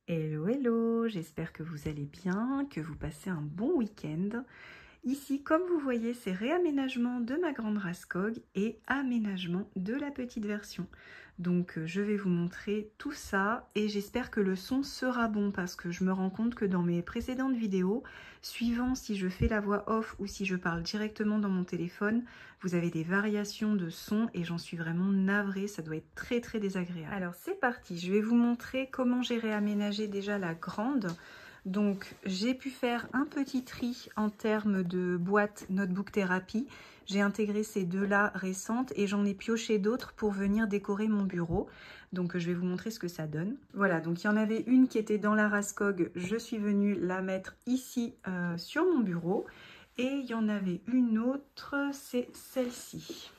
Hello, hello, j'espère que vous allez bien, que vous passez un bon week-end. Ici, comme vous voyez, c'est réaménagement de ma grande Raskog et aménagement de la petite version. Donc, je vais vous montrer tout ça et j'espère que le son sera bon parce que je me rends compte que dans mes précédentes vidéos, suivant si je fais la voix off ou si je parle directement dans mon téléphone, vous avez des variations de son et j'en suis vraiment navrée, ça doit être très très désagréable. Alors, c'est parti, je vais vous montrer comment j'ai réaménagé déjà la grande. Donc j'ai pu faire un petit tri en termes de boîte Notebook Therapy. J'ai intégré ces deux-là récentes et j'en ai pioché d'autres pour venir décorer mon bureau. Donc je vais vous montrer ce que ça donne. Voilà, donc il y en avait une qui était dans la Raskog. Je suis venue la mettre ici sur mon bureau. Et il y en avait une autre, c'est celle-ci,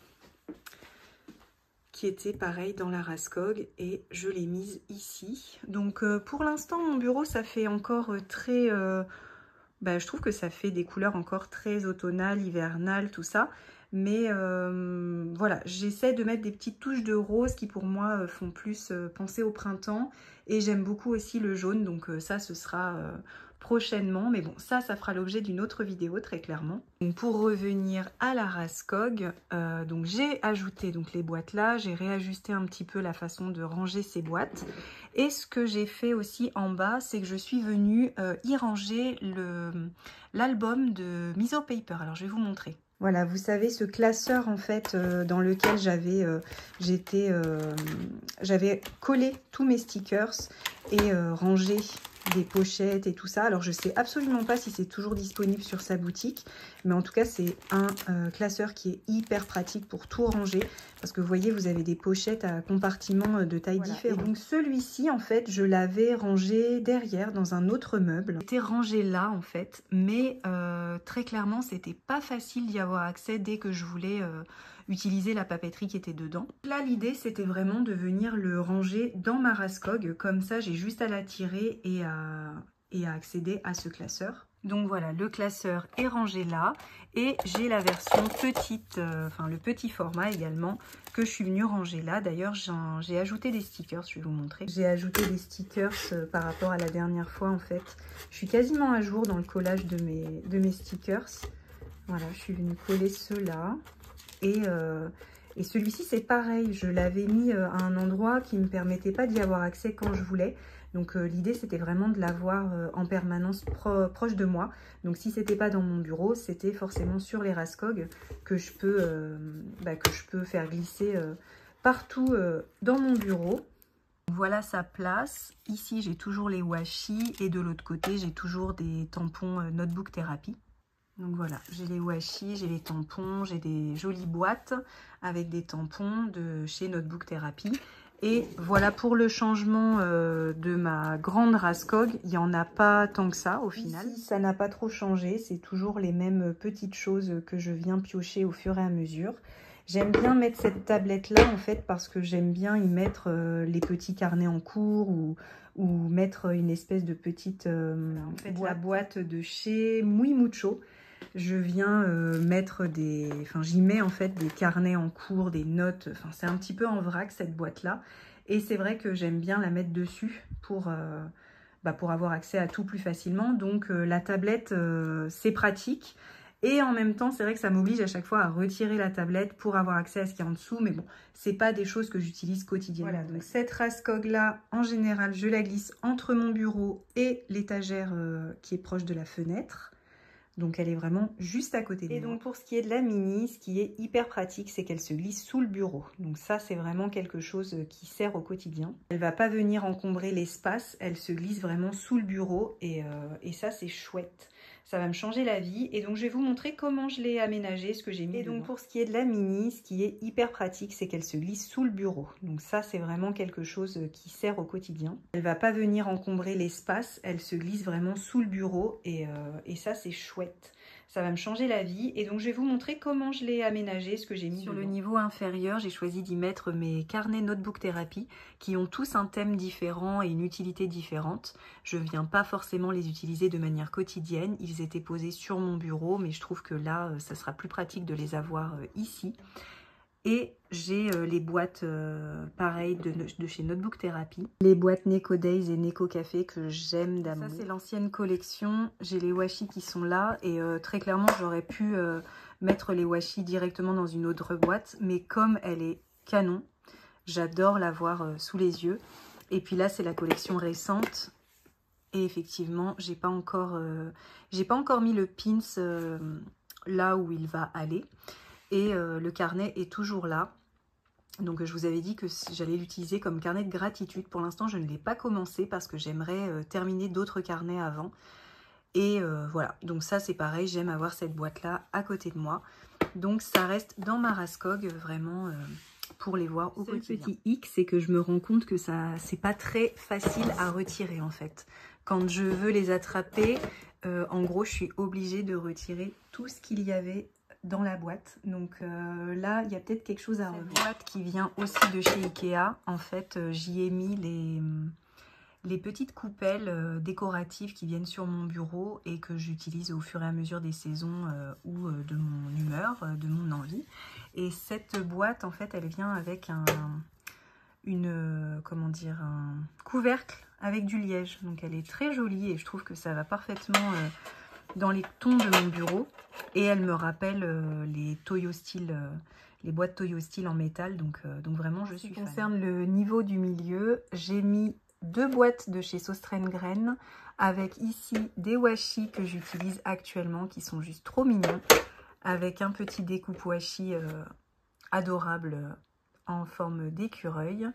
qui était pareil dans la Raskog et je l'ai mise ici. Donc pour l'instant mon bureau ça fait encore très... je trouve que ça fait des couleurs encore très automnales, hivernales, tout ça. Mais voilà, j'essaie de mettre des petites touches de rose qui pour moi font plus penser au printemps. Et j'aime beaucoup aussi le jaune, donc ça ce sera prochainement. Mais bon, ça fera l'objet d'une autre vidéo très clairement. Donc, pour revenir à la Raskog, donc j'ai ajouté donc les boîtes là, j'ai réajusté un petit peu la façon de ranger ces boîtes. Et ce que j'ai fait aussi en bas, c'est que je suis venue y ranger l'album de Miso Paper. Alors je vais vous montrer. Voilà, vous savez, ce classeur en fait dans lequel j'avais collé tous mes stickers et rangé des pochettes et tout ça. Alors je sais absolument pas si c'est toujours disponible sur sa boutique, mais en tout cas c'est un classeur qui est hyper pratique pour tout ranger parce que vous voyez, vous avez des pochettes à compartiments de taille différente. Et donc celui-ci en fait je l'avais rangé derrière dans un autre meuble. Il était rangé là en fait, mais très clairement c'était pas facile d'y avoir accès dès que je voulais utiliser la papeterie qui était dedans. Là l'idée c'était vraiment de venir le ranger dans ma Raskog, comme ça j'ai juste à la tirer et à accéder à ce classeur. Donc voilà, le classeur est rangé là et j'ai la version petite, le petit format également que je suis venue ranger là. D'ailleurs j'ai ajouté des stickers, je vais vous montrer. J'ai ajouté des stickers par rapport à la dernière fois en fait. Je suis quasiment à jour dans le collage de mes stickers. Voilà, je suis venue coller ceux-là. Et celui-ci c'est pareil, je l'avais mis à un endroit qui ne me permettait pas d'y avoir accès quand je voulais. Donc l'idée c'était vraiment de l'avoir en permanence proche de moi. Donc si c'était pas dans mon bureau, c'était forcément sur les Raskog que je peux faire glisser partout dans mon bureau. Voilà sa place. Ici j'ai toujours les washi et de l'autre côté j'ai toujours des tampons Notebook Therapy. Donc voilà, j'ai les washi, j'ai les tampons, j'ai des jolies boîtes avec des tampons de chez Notebook Therapy. Et voilà pour le changement de ma grande Raskog, il n'y en a pas tant que ça au final. Ici, ça n'a pas trop changé, c'est toujours les mêmes petites choses que je viens piocher au fur et à mesure. J'aime bien mettre cette tablette là en fait parce que j'aime bien y mettre les petits carnets en cours ou mettre une espèce de petite la boîte de chez Muy Mucho. Je viens mettre j'y mets en fait des carnets en cours, des notes, c'est un petit peu en vrac cette boîte là. Et c'est vrai que j'aime bien la mettre dessus pour avoir accès à tout plus facilement. Donc la tablette c'est pratique. Et en même temps, c'est vrai que ça m'oblige à chaque fois à retirer la tablette pour avoir accès à ce qu'il y a en dessous. Mais bon, c'est pas des choses que j'utilise quotidiennement. Voilà, donc cette Raskog là, en général, je la glisse entre mon bureau et l'étagère qui est proche de la fenêtre. Donc elle est vraiment juste à côté de moi. Et donc pour ce qui est de la mini, ce qui est hyper pratique, c'est qu'elle se glisse sous le bureau. Donc ça c'est vraiment quelque chose qui sert au quotidien. Elle va pas venir encombrer l'espace, elle se glisse vraiment sous le bureau et ça c'est chouette. Ça va me changer la vie et donc je vais vous montrer comment je l'ai aménagé, ce que j'ai mis dedans. Donc pour ce qui est de la mini, ce qui est hyper pratique, c'est qu'elle se glisse sous le bureau. Donc ça c'est vraiment quelque chose qui sert au quotidien. Elle va pas venir encombrer l'espace, elle se glisse vraiment sous le bureau et ça c'est chouette. Ça va me changer la vie et donc je vais vous montrer comment je l'ai aménagé, ce que j'ai mis sur le niveau inférieur. J'ai choisi d'y mettre mes carnets Notebook Therapy qui ont tous un thème différent et une utilité différente. Je viens pas forcément les utiliser de manière quotidienne. Ils étaient posés sur mon bureau, mais je trouve que là, ça sera plus pratique de les avoir ici. Et j'ai les boîtes pareilles de chez Notebook Therapy. Les boîtes Neko Days et Neko Café que j'aime d'amour. Ça c'est l'ancienne collection. J'ai les washi qui sont là. Et très clairement j'aurais pu mettre les washi directement dans une autre boîte. Mais comme elle est canon, j'adore l'avoir sous les yeux. Et puis là c'est la collection récente. Et effectivement j'ai pas encore mis le pins là où il va aller. Et le carnet est toujours là. Donc je vous avais dit que j'allais l'utiliser comme carnet de gratitude. Pour l'instant, je ne l'ai pas commencé parce que j'aimerais terminer d'autres carnets avant. Et voilà, donc ça c'est pareil, j'aime avoir cette boîte-là à côté de moi. Donc ça reste dans ma Raskog, vraiment pour les voir au quotidien. Le petit hic, c'est que je me rends compte que ça c'est pas très facile à retirer en fait. Quand je veux les attraper, en gros, je suis obligée de retirer tout ce qu'il y avait dans la boîte. Donc là il y a peut-être quelque chose à revoir. Cette boîte qui vient aussi de chez Ikea, en fait j'y ai mis les petites coupelles décoratives qui viennent sur mon bureau et que j'utilise au fur et à mesure des saisons ou de mon humeur, de mon envie. Et cette boîte en fait elle vient avec un couvercle avec du liège. Donc elle est très jolie et je trouve que ça va parfaitement dans les tons de mon bureau. Et elle me rappelle les Toyo Steel, les boîtes Toyo Steel en métal. Donc vraiment, je suis fan. En ce qui concerne le niveau du milieu, j'ai mis 2 boîtes de chez Søstrene avec ici des washi que j'utilise actuellement qui sont juste trop mignons. Avec un petit découpe washi adorable en forme d'écureuil.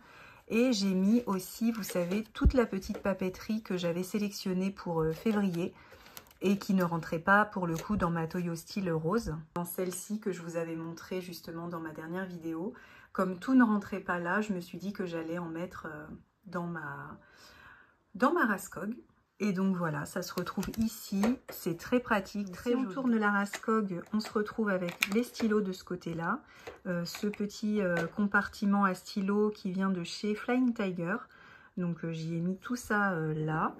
Et j'ai mis aussi, vous savez, toute la petite papeterie que j'avais sélectionnée pour février. Et qui ne rentrait pas pour le coup dans ma Toyo Steel rose. Dans celle-ci que je vous avais montré justement dans ma dernière vidéo, comme tout ne rentrait pas là, je me suis dit que j'allais en mettre dans ma Raskog. Et donc voilà, ça se retrouve ici, c'est très pratique, très joli. Si on tourne la Raskog, on se retrouve avec les stylos de ce côté-là, ce petit compartiment à stylos qui vient de chez Flying Tiger. Donc j'y ai mis tout ça là.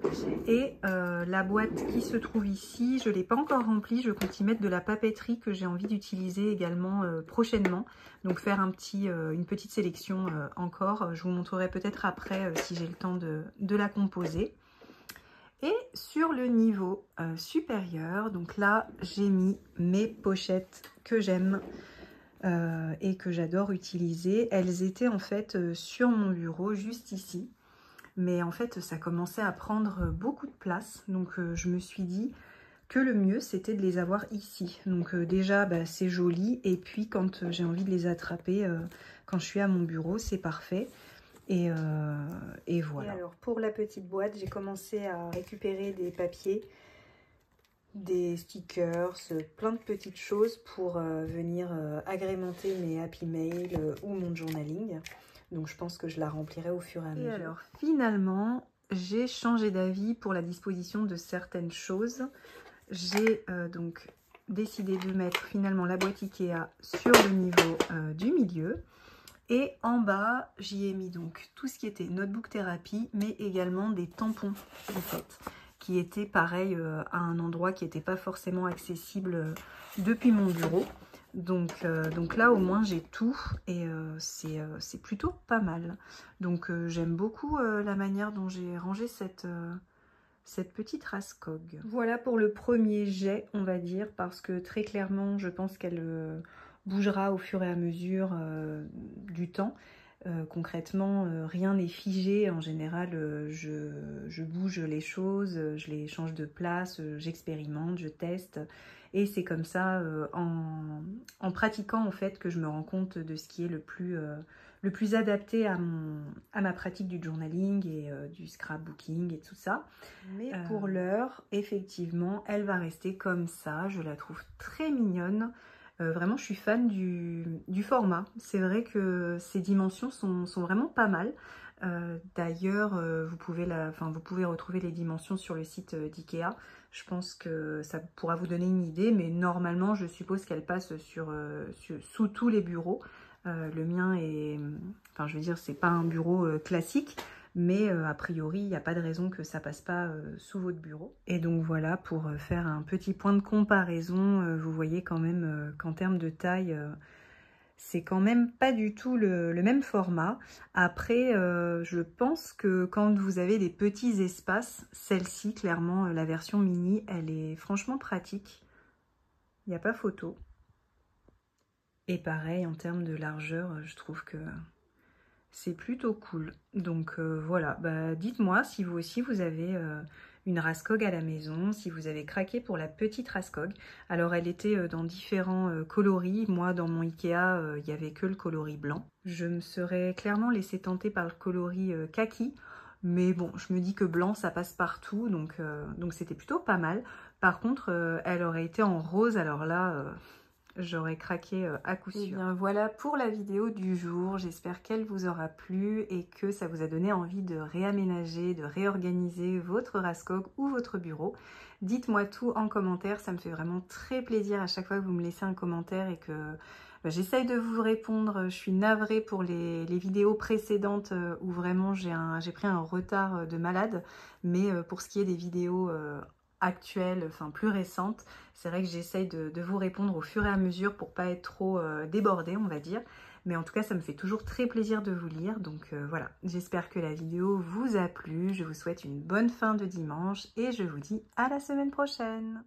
Et la boîte qui se trouve ici, je ne l'ai pas encore remplie. Je compte y mettre de la papeterie que j'ai envie d'utiliser également prochainement. Donc faire une petite sélection encore. Je vous montrerai peut-être après si j'ai le temps de la composer. Et sur le niveau supérieur, donc là j'ai mis mes pochettes que j'aime. Et que j'adore utiliser. Elles étaient en fait sur mon bureau juste ici. Mais en fait, ça commençait à prendre beaucoup de place. Donc, je me suis dit que le mieux, c'était de les avoir ici. Donc, déjà, c'est joli. Et puis, quand j'ai envie de les attraper, quand je suis à mon bureau, c'est parfait. Et voilà. Et alors, pour la petite boîte, j'ai commencé à récupérer des papiers, des stickers, plein de petites choses pour venir agrémenter mes Happy Mail ou mon journaling. Donc je pense que je la remplirai au fur et à mesure. Et alors finalement, j'ai changé d'avis pour la disposition de certaines choses. J'ai donc décidé de mettre finalement la boîte Ikea sur le niveau du milieu. Et en bas, j'y ai mis donc tout ce qui était Notebook Therapy, mais également des tampons en fait, qui étaient pareil à un endroit qui n'était pas forcément accessible depuis mon bureau. Donc là au moins j'ai tout et c'est plutôt pas mal. Donc j'aime beaucoup la manière dont j'ai rangé cette petite Raskog. Voilà pour le premier jet on va dire, parce que très clairement je pense qu'elle bougera au fur et à mesure du temps. Concrètement, rien n'est figé. En général, je bouge les choses, je les change de place, j'expérimente, je teste. Et c'est comme ça, en pratiquant en fait, que je me rends compte de ce qui est le plus adapté à ma pratique du journaling et du scrapbooking et tout ça. Mais pour l'heure, effectivement, elle va rester comme ça. Je la trouve très mignonne. Vraiment, je suis fan du format. C'est vrai que ces dimensions sont vraiment pas mal. D'ailleurs, vous pouvez retrouver les dimensions sur le site d'Ikea. Je pense que ça pourra vous donner une idée, mais normalement, je suppose qu'elle passe sous tous les bureaux. Le mien est... Enfin, je veux dire, c'est pas un bureau classique, mais a priori, il n'y a pas de raison que ça passe pas sous votre bureau. Et donc voilà, pour faire un petit point de comparaison, vous voyez quand même qu'en termes de taille, c'est quand même pas du tout le même format. Après, je pense que quand vous avez des petits espaces, celle-ci, clairement, la version mini, elle est franchement pratique. Il n'y a pas photo. Et pareil, en termes de largeur, je trouve que c'est plutôt cool. Donc voilà, bah, dites-moi si vous aussi vous avez une Raskog à la maison, si vous avez craqué pour la petite Raskog. Alors elle était dans différents coloris. Moi dans mon Ikea, il n'y avait que le coloris blanc. Je me serais clairement laissé tenter par le coloris kaki. Mais bon, je me dis que blanc ça passe partout, donc c'était plutôt pas mal. Par contre, elle aurait été en rose, alors là... j'aurais craqué à coup sûr. Et bien voilà pour la vidéo du jour. J'espère qu'elle vous aura plu et que ça vous a donné envie de réaménager, de réorganiser votre Raskog ou votre bureau. Dites-moi tout en commentaire, ça me fait vraiment très plaisir à chaque fois que vous me laissez un commentaire et que j'essaye de vous répondre. Je suis navrée pour les vidéos précédentes où vraiment j'ai pris un retard de malade, mais pour ce qui est des vidéos actuelles, enfin plus récentes, c'est vrai que j'essaye de vous répondre au fur et à mesure pour pas être trop débordée, on va dire. Mais en tout cas, ça me fait toujours très plaisir de vous lire. Donc voilà, j'espère que la vidéo vous a plu. Je vous souhaite une bonne fin de dimanche et je vous dis à la semaine prochaine.